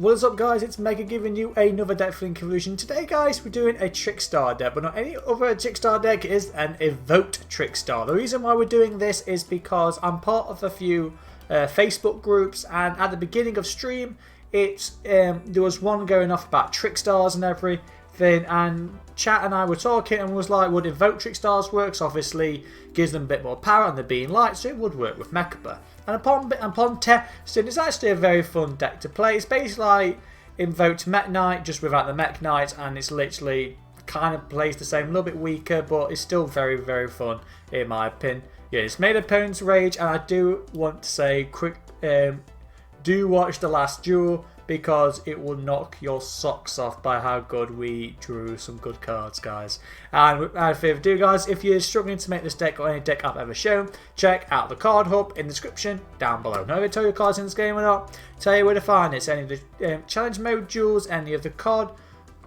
What is up, guys? It's Mega giving you another deck for Evolution. Today, guys, we're doing a Trickstar deck, but not any other Trickstar deck. It is an Invoked Trickstar. The reason why we're doing this is because I'm part of a few Facebook groups, and at the beginning of stream, there was one going off about Trickstars and everything, and chat and I were talking and was like, would Invoked Trickstars works? Obviously, gives them a bit more power and they're being light, so it would work with Mechaba. And upon testing, it's actually a very fun deck to play. It's basically like Invoked Mech Knight, just without the Mech Knight, and it's literally kind of plays the same, a little bit weaker, but it's still very, very fun in my opinion. Yeah, it's made opponents rage, and I do want to say, quick, do watch the last duel, because it will knock your socks off by how good we drew some good cards, guys. And without further ado, guys, if you're struggling to make this deck or any deck I've ever shown, check out the card hub in the description down below. Now, if I tell you your cards in this game or not, tell you where to find it. It's any of the challenge mode duels, any of the card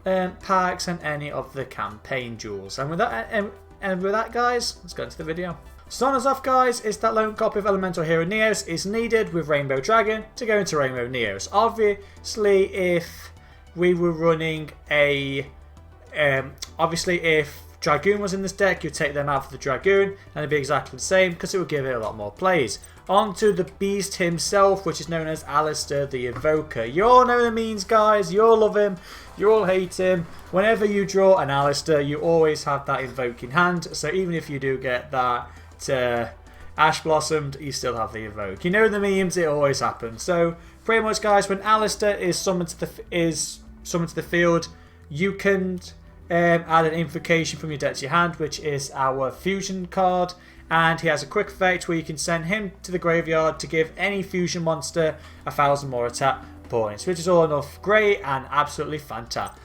packs, and any of the campaign duels. And with that, guys, let's go into the video. Starting us off, guys, is that lone copy of Elemental Hero Neos is needed with Rainbow Dragon to go into Rainbow Neos. Obviously, if we were running a... obviously, if Dragoon was in this deck, you'd take them out for the Dragoon, and it'd be exactly the same, because it would give it a lot more plays. On to the Beast himself, which is known as Alistair the Evoker. You all know what it means, guys. You all love him. You all hate him. Whenever you draw an Alistair, you always have that Invoking hand, so even if you do get that Ash Blossomed, you still have the Evoke. You know the memes, it always happens. So pretty much, guys, when Alistair is summoned to the field, you can add an invocation from your deck to your hand, which is our fusion card, and he has a quick effect where you can send him to the graveyard to give any fusion monster 1,000 more attack points, which is all enough great and absolutely fantastic.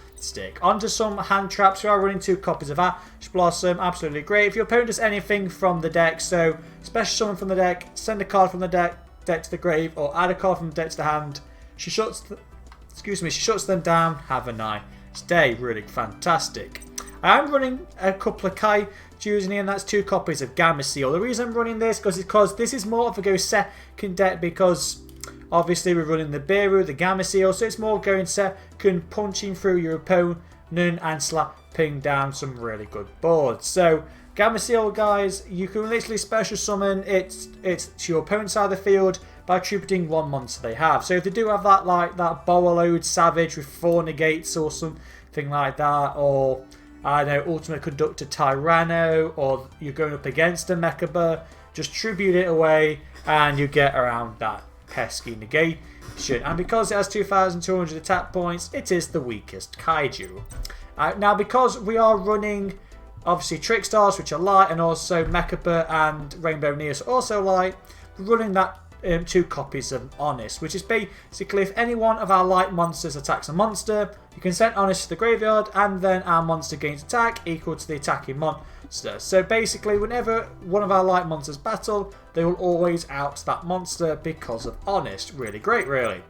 Onto some hand traps. We are running 2 copies of Ash Blossom. Absolutely great. If your opponent does anything from the deck, so special summon from the deck, send a card from the deck to the grave, or add a card from the deck to the hand, she shuts them down. Have a nice day. Really fantastic. I am running a couple of Kai Jews in here, and that's 2 copies of Gamma Seal. The reason I'm running this is because this is more of a go second deck, because obviously we're running the Beru, the Gamma Seal, so it's more going second, punching through your opponent and slapping down some really good boards. So Gamma Seal, guys, you can literally special summon it's to your opponent's side of the field by attributing 1 monster they have. So if they do have that, like that Boa-Load Savage with 4 negates or something like that, or I don't know, Ultimate Conductor Tyranno, or you're going up against a Mechaba, just tribute it away and you get around that pesky negation. And because it has 2,200 attack points, it is the weakest kaiju. Now, because we are running obviously Trickstars, which are light, and also Mechaba and Rainbow Neos are also light, we're running that 2 copies of Honest, which is basically if any one of our light monsters attacks a monster, you can send Honest to the graveyard, and then our monster gains attack equal to the attacking monster. So basically, whenever one of our light monsters battle, they will always out that monster because of Honest. Really great, really.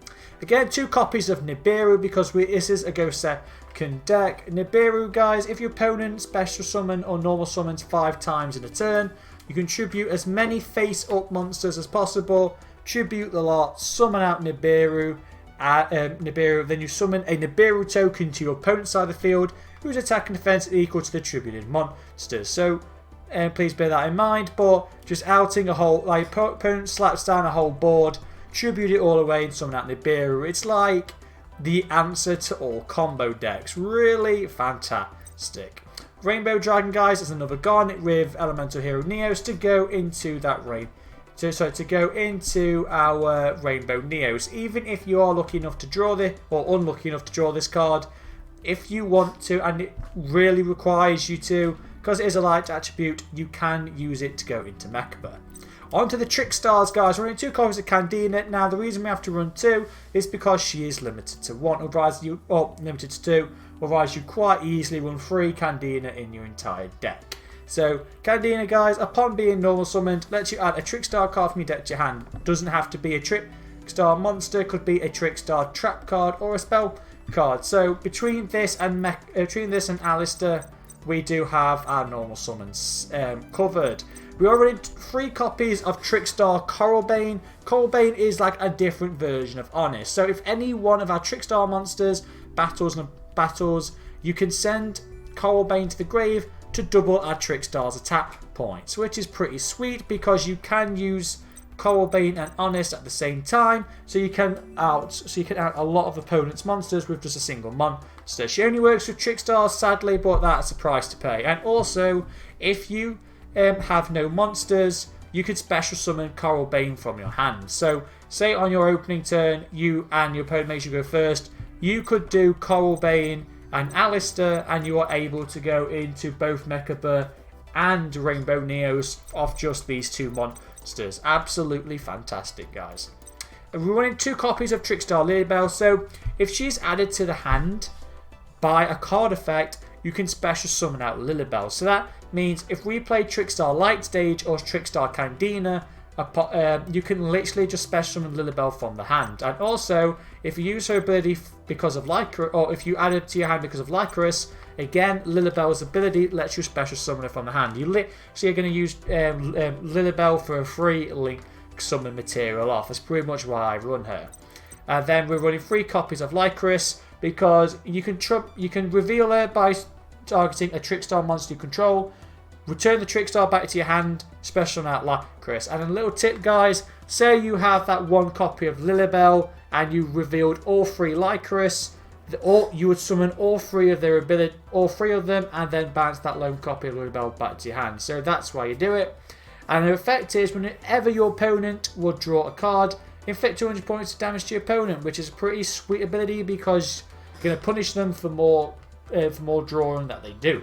Again, 2 copies of Nibiru, because this is a go second deck. Nibiru, guys, if your opponent special summon or normal summons 5 times in a turn, you can tribute as many face-up monsters as possible, tribute the lot, summon out Nibiru, then you summon a Nibiru token to your opponent's side of the field, whose attack and defense is equal to the tributed monsters. So please bear that in mind, but just outing a whole, like opponent slaps down a whole board, tribute it all away and summon out Nibiru. It's like the answer to all combo decks. Really fantastic. Rainbow Dragon, guys, is another Garnet with Elemental Hero Neos to go into that to go into our Rainbow Neos. Even if you are lucky enough to draw this, or unlucky enough to draw this card, if you want to, and it really requires you to, because it is a light attribute, you can use it to go into Mechaba. On to the Trickstars, guys. We're running 2 copies of Candina. Now, the reason we have to run 2 is because she is limited to 1, otherwise limited to 2. Otherwise, you quite easily run 3 Candina in your entire deck. So, Candina, guys, upon being normal summoned, lets you add a Trickstar card from your deck to your hand. Doesn't have to be a Trickstar monster, could be a Trickstar trap card or a spell card. So, between this and Alistair, we do have our normal summons covered. We are running 3 copies of Trickstar Corobane. Corobane is like a different version of Honest. So if any one of our Trickstar monsters battles, you can send Corobane to the grave to double our Trickstar's attack points, which is pretty sweet because you can use Corobane and Honest at the same time, so you can out a lot of opponents' monsters with just a single monster. She only works with Trickstars, sadly, but that's a price to pay. And also, if you have no monsters, you could special summon Corobane from your hand. So, say on your opening turn, you and your opponent makes you go first, you could do Corobane and Alistair, and you are able to go into both Mechaba and Rainbow Neos off just these 2 monsters. Absolutely fantastic, guys. We're running 2 copies of Trickstar Lilybell, so if she's added to the hand by a card effect, you can special summon out Lilybell. So that means if we play Trickstar Light Stage or Trickstar Candina, you can literally just special summon Lilybell from the hand. And also, if you use her ability because of Lycra, or if you add it to your hand because of Lycris, again, Lilybell's ability lets you special summon her from the hand. So you're going to use Lilybell for a free link summon material off. That's pretty much why I run her. And then we're running 3 copies of Lycris because you can reveal her by targeting a Trickstar monster you control, return the Trickstar back to your hand, special out Lycris. And a little tip, guys, say you have that 1 copy of Lilybell and you revealed all 3 Lycris, you would summon all 3 of them, and then bounce that lone copy of Lilybell back to your hand. So that's why you do it. And the effect is whenever your opponent will draw a card, inflict 200 points of damage to your opponent, which is a pretty sweet ability because you're going to punish them for more drawing that they do.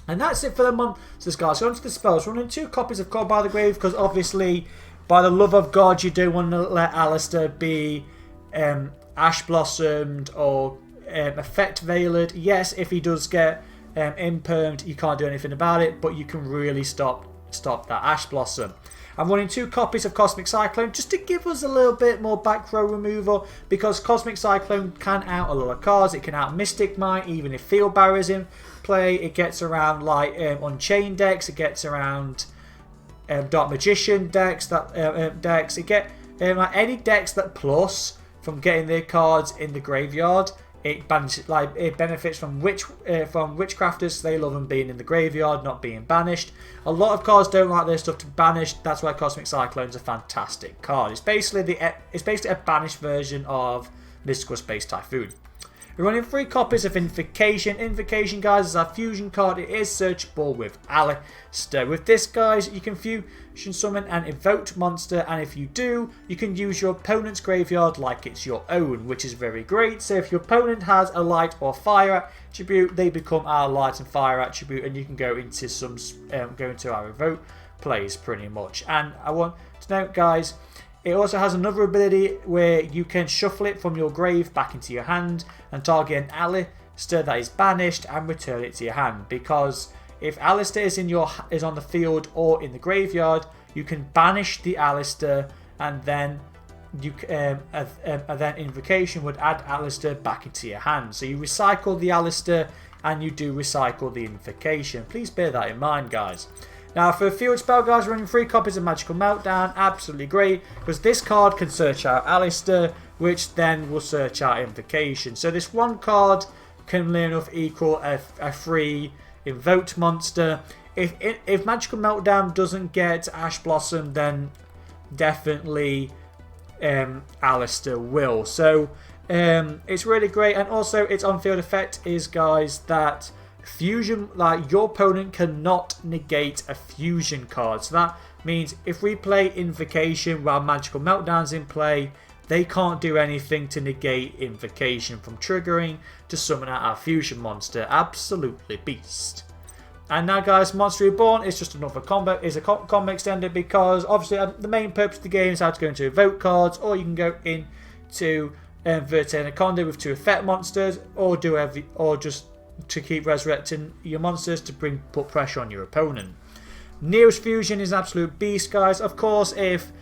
And that's it for the monsters, guys. So onto the spells. We're running 2 copies of Called by the Grave because obviously, by the love of God, you don't want to let Alistair be Ash Blossomed or Effect Veiled. Yes, if he does get impermed, you can't do anything about it, but you can really stop that Ash Blossom. I'm running 2 copies of Cosmic Cyclone just to give us a little bit more back row removal because Cosmic Cyclone can out a lot of cards. It can out Mystic Might even if Field Barrier's in play. It gets around like Unchained decks. It gets around Dark Magician decks. It get any decks that plus from getting their cards in the graveyard. It benefits from witchcrafters. So they love them being in the graveyard, not being banished. A lot of cards don't like their stuff to be banished. That's why Cosmic Cyclone's a fantastic card. It's basically a banished version of Mystical Space Typhoon. We're running 3 copies of Invocation. Invocation, guys, is our fusion card. It is searchable with Alistair. With this, guys, you can fusion summon an evoked monster, and if you do, you can use your opponent's graveyard like it's your own, which is very great. So if your opponent has a light or fire attribute, they become our light and fire attribute, and you can go into our evoke plays pretty much. And I want to note, guys, it also has another ability where you can shuffle it from your grave back into your hand and target an Alistair that is banished and return it to your hand. Because if Alistair is on the field or in the graveyard, you can banish the Alistair, and then Invocation would add Alistair back into your hand. So you recycle the Alistair and you do recycle the Invocation. Please bear that in mind, guys. Now for a field spell, guys, we're running 3 copies of Magical Meltdown. Absolutely great, because this card can search out Alistair, which then will search out Invocation. So this 1 card can near enough equal a free invoked monster. If Magical Meltdown doesn't get Ash Blossom, then definitely Alistair will. So it's really great. And also its on-field effect is, guys, that fusion, like your opponent cannot negate a fusion card. So that means if we play Invocation while Magical Meltdown's in play, they can't do anything to negate Invocation from triggering to summon out our fusion monster. Absolutely beast. And now, guys, Monster Reborn is just another combo, is a combo extender, because obviously the main purpose of the game is how to go into evoke cards, or you can go into Verte Anaconda with 2 effect monsters, or just to keep resurrecting your monsters to put pressure on your opponent. Neo's Fusion is an absolute beast, guys. Of course, if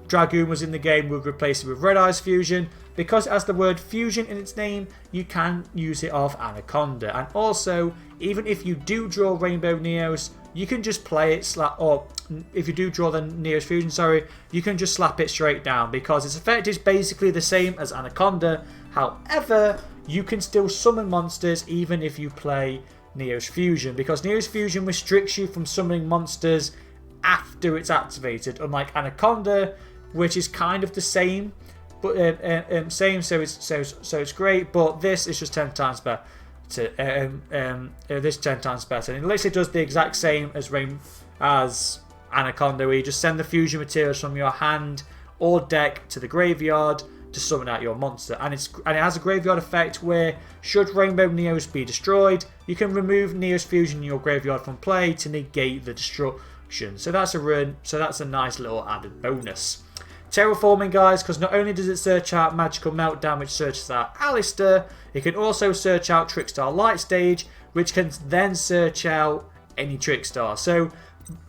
Dragoon was in the game, we'd replace it with Red Eye's Fusion. Because it has the word fusion in its name, you can use it off Anaconda. And also, even if you do draw Rainbow Neos, you can just play it, or if you do draw the Neos Fusion, sorry, you can just slap it straight down because its effect is basically the same as Anaconda. However, you can still summon monsters even if you play Neos Fusion, because Neos Fusion restricts you from summoning monsters after it's activated, unlike Anaconda, which is kind of the same, but so it's great. But this is just 10 times better. This 10 times better, and it literally does the exact same as Anaconda, where you just send the fusion materials from your hand or deck to the graveyard to summon out your monster, and it has a graveyard effect where should Rainbow Neos be destroyed, you can remove Neos Fusion in your graveyard from play to negate the destruction. So that's a nice little added bonus. Terraforming, guys, because not only does it search out Magical Meltdown, which searches out Alistair, it can also search out Trickstar Light Stage, which can then search out any Trickstar. So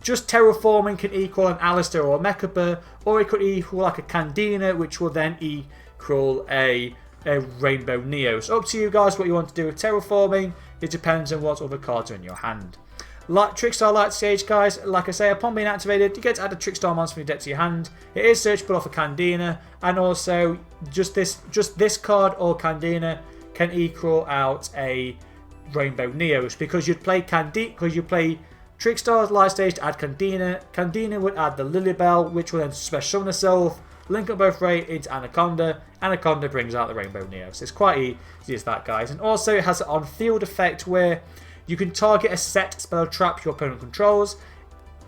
just Terraforming can equal an Alistair or a Mechaba, or it could equal like a Candina, which will then equal a Rainbow Neos. Up to you guys what you want to do with Terraforming. It depends on what other cards are in your hand. Like Trickstar Light Stage, guys, like I say, upon being activated, you get to add a Trickstar monster from your deck to your hand. It is searchable off a Candina, and also just this card or Candina can equal out a Rainbow Neos, because you'd play Trickstar Light Stage to add Candina. Candina would add the Lilybell, which will then special summon herself, link up both Ray into Anaconda. Anaconda brings out the Rainbow Neos. It's quite easy as that, guys. And also it has an on-field effect where you can target a set spell trap your opponent controls,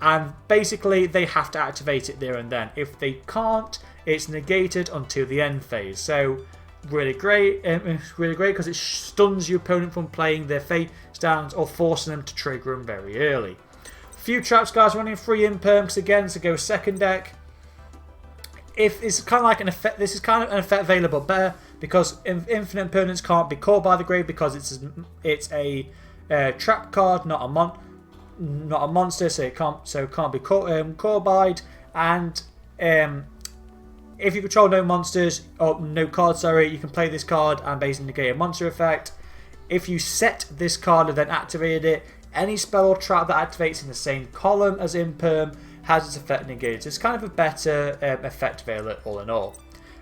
and basically they have to activate it there and then. If they can't, it's negated until the end phase. So really great because it stuns your opponent from playing their face downs or forcing them to trigger them very early. A few traps, guys, running 3 imperms again to go second deck. If it's kind of like an effect, this is kind of an effect available better because infinite opponents can't be caught by the grave because it's a trap card, not a monster, so it can't be caught by. And if you control no monsters or no cards, sorry, you can play this card and basically negate a monster effect. If you set this card and then activated it, any spell or trap that activates in the same column as Imperm has its effect negated. It's kind of a better effect available all in all.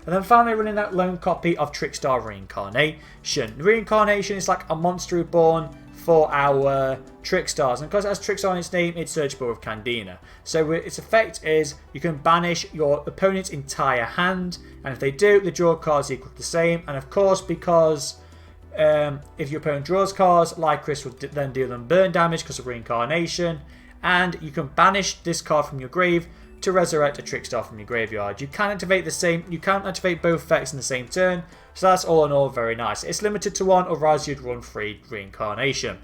And then finally running that lone copy of Trickstar Reincarnation. Reincarnation is like a monster reborn for our Trickstars, and because it has Trickstar in its name, it's searchable with Candina. So its effect is you can banish your opponent's entire hand, and if they do, the draw cards equal the same. And of course, because if your opponent draws cards, Lycris will then deal them burn damage because of Reincarnation, and you can banish this card from your grave to resurrect a Trickstar from your graveyard. You can activate both effects in the same turn, so that's all in all very nice. It's limited to 1, otherwise you'd run 3 Reincarnation.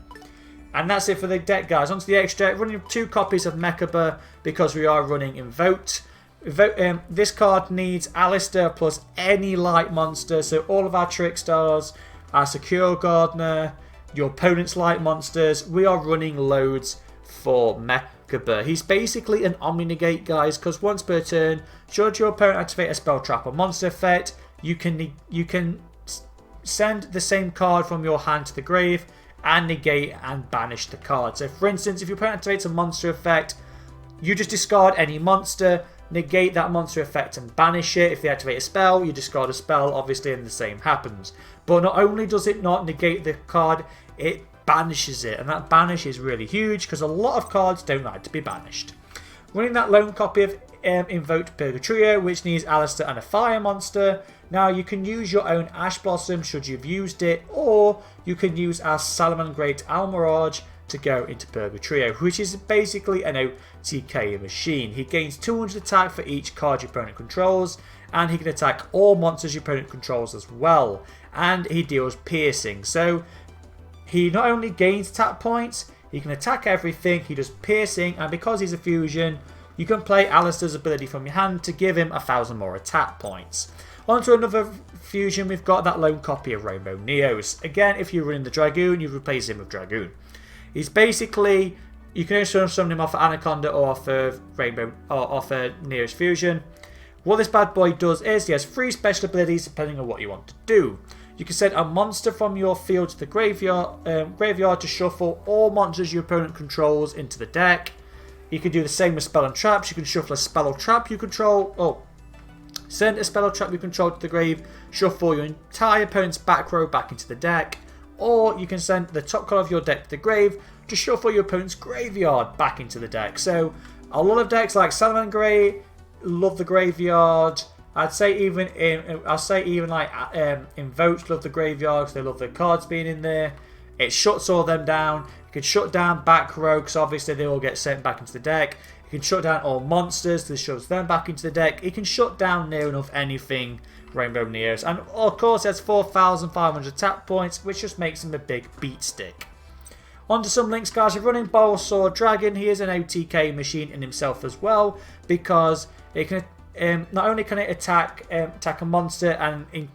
And that's it for the deck, guys. Onto the extra deck, running 2 copies of Mechaba because we are running Invoked. This card needs Alistair plus any light monster, so all of our Trickstars, our Secure Gardener, your opponent's light monsters, we are running loads for Mechaba. He's basically an Omni-Negate, guys, because once per turn, should your opponent activate a spell trap or monster effect, you can send the same card from your hand to the grave and negate and banish the card. So for instance, if your opponent activates a monster effect, you just discard any monster, negate that monster effect and banish it. If they activate a spell, you discard a spell, obviously, and the same happens. But not only does it not negate the card, it banishes it, and that banish is really huge because a lot of cards don't like to be banished. Running that lone copy of Invoked Purgatrio, which needs Alistair and a fire monster. Now you can use your own Ash Blossom should you've used it, or you can use our Salamangreat Almirage to go into Purgatrio, which is basically an OTK machine. He gains 200 attack for each card your opponent controls, and he can attack all monsters your opponent controls as well, and he deals piercing. So he not only gains attack points, he can attack everything, he does piercing, and because he's a fusion, you can play Alistair's ability from your hand to give him 1,000 more attack points. Onto another fusion, we've got that lone copy of Rainbow Neos. Again, if you're running the Dragoon, you replace him with Dragoon. He's basically, you can also summon him off of Anaconda or off of Neos Fusion. What this bad boy does is he has 3 special abilities depending on what you want to do. You can send a monster from your field to the graveyard to shuffle all monsters your opponent controls into the deck. You can do the same with spell and traps. You can shuffle a spell or trap you control. Send a spell or trap you control to the grave. Shuffle your entire opponent's back row back into the deck. Or you can send the top card of your deck to the grave to shuffle your opponent's graveyard back into the deck. So a lot of decks like Salamangreat love the graveyard. I'd say even like Invoked love the graveyard because they love their cards being in there. It shuts all them down. You can shut down back row because obviously they all get sent back into the deck. You can shut down all monsters. This shoves them back into the deck. You can shut down near enough anything Rainbow Neos. And of course it has 4,500 tap points, which just makes him a big beat stick. Onto some links, guys. We're running Bulbasaur Dragon. He is an OTK machine in himself as well because it can not only can it attack a monster and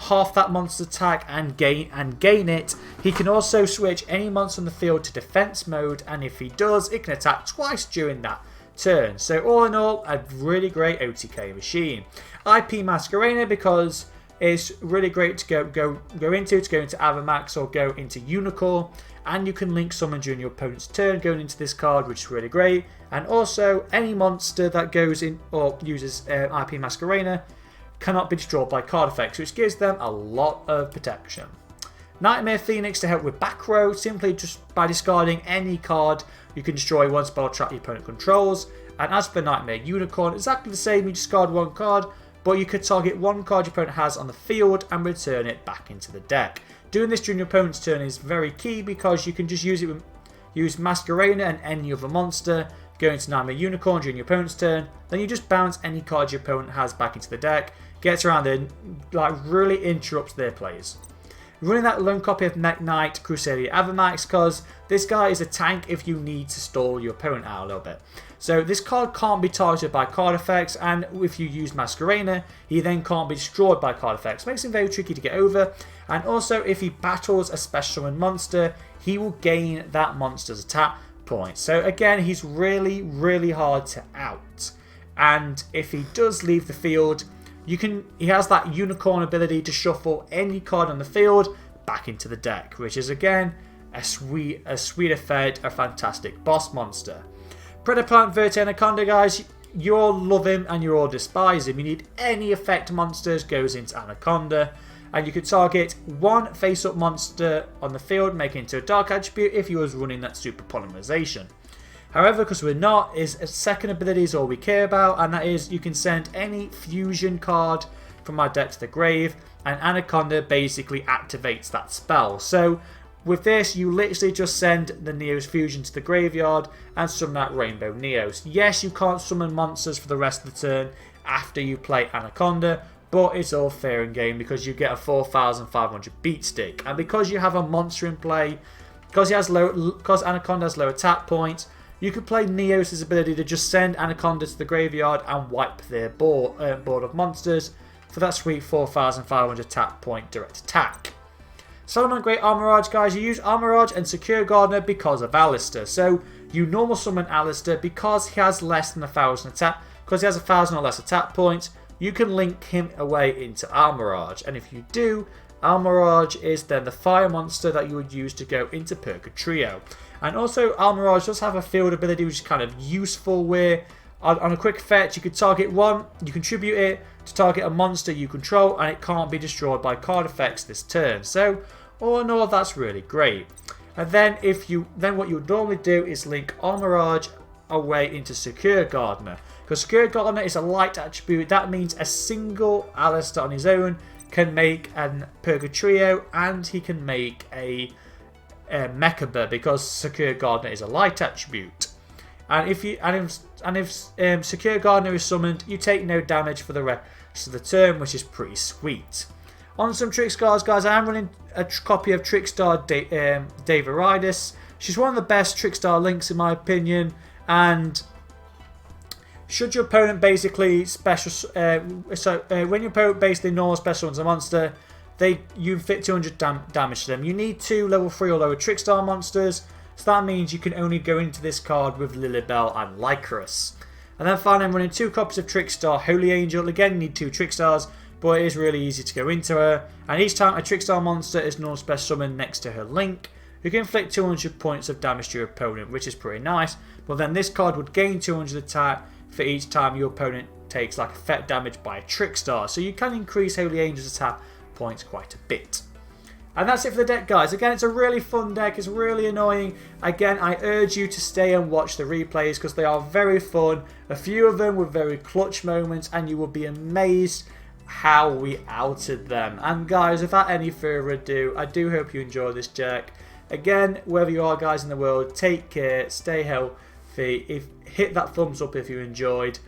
half that monster's attack and gain it, he can also switch any monster on the field to defense mode, and if he does, it can attack twice during that turn. So all in all, a really great OTK machine. IP Masquerade because it's really great to go into Avamax or go into Unicorn, and you can link summon during your opponent's turn going into this card, which is really great. And also any monster that goes in or uses IP Masquerade cannot be destroyed by card effects, which gives them a lot of protection. Nightmare Phoenix to help with back row. Simply just by discarding any card, you can destroy one spell or trap your opponent controls. And as for Nightmare Unicorn, exactly the same. You discard one card, but you could target one card your opponent has on the field and return it back into the deck. Doing this during your opponent's turn is very key because you can just use Masquerade and any other monster, go into Nightmare Unicorn during your opponent's turn, then you just bounce any card your opponent has back into the deck, gets around there, like really interrupts their plays. Running that lone copy of Mech Knight Crusader Avamax because this guy is a tank if you need to stall your opponent out a little bit. So this card can't be targeted by card effects, and if you use Masquerade, he then can't be destroyed by card effects. Makes him very tricky to get over, and also if he battles a special summon monster, he will gain that monster's attack points. So again, he's really, really hard to out. And if he does leave the field, he has that Unicorn ability to shuffle any card on the field back into the deck, which is again a sweet effect, a fantastic boss monster. Predaplant Verte Anaconda, guys, you all love him and you all despise him. You need any effect monsters goes into Anaconda, and you could target one face-up monster on the field, make it into a dark attribute if you was running that super polymerization. However, because we're not, his second ability is all we care about, and that is you can send any fusion card from my deck to the grave, and Anaconda basically activates that spell. So with this, you literally just send the Neos Fusion to the graveyard and summon out Rainbow Neos. Yes, you can't summon monsters for the rest of the turn after you play Anaconda, but it's all fair and game because you get a 4,500 beat stick. And because you have a monster in play, because Anaconda has low attack points, you could play Neos' ability to just send Anaconda to the graveyard and wipe their board of monsters for that sweet 4,500 tap point direct attack. Salamangreat Armorage, guys, you use Armorage and Secure Gardener because of Alistair. So you normal summon Alistair because he has less than 1,000 attack, because he has 1,000 or less attack points. You can link him away into Armorage, and if you do, Armorage is then the fire monster that you would use to go into Purgatrio. And also Armorage does have a field ability which is kind of useful, where on a quick fetch you could target one, you contribute it to target a monster you control, and it can't be destroyed by card effects this turn. So all in all, that's really great. And then what you would normally do is link Armorage away into Secure Gardener, because Secure Gardener is a light attribute. That means a single Alistair on his own can make an Purgatrio, and he can make a Mechaba because Secure Gardener is a light attribute. And if Secure Gardener is summoned, you take no damage for the rest of the turn, which is pretty sweet. On some Trickstars, guys, I am running a copy of Trickstar Daviridis. She's one of the best Trickstar links in my opinion, and should your opponent basically when your opponent basically normal special summons a monster, you inflict 200 damage to them. You need 2 level 3 or lower Trickstar monsters, so that means you can only go into this card with Lilibel and Lycrus. And then finally I'm running 2 copies of Trickstar Holy Angel. Again, you need 2 Trickstars. but it is really easy to go into her. And each time a Trickstar monster is non-spec summoned next to her link, you can inflict 200 points of damage to your opponent, which is pretty nice. But then this card would gain 200 attack for each time your opponent takes like effect damage by a Trickstar, so you can increase Holy Angel's attack points quite a bit. And that's it for the deck, guys. Again, it's a really fun deck. It's really annoying. Again, I urge you to stay and watch the replays because they are very fun. A few of them were very clutch moments and you will be amazed how we outed them. And guys, without any further ado, I do hope you enjoy this deck. Again, wherever you are, guys, in the world, take care, stay healthy. Hit that thumbs up if you enjoyed.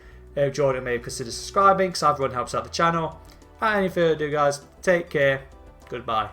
Jordan may consider subscribing because everyone helps out the channel. Without any further ado, guys, take care. Goodbye.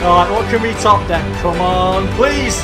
Alright, what can we top then? Come on, please!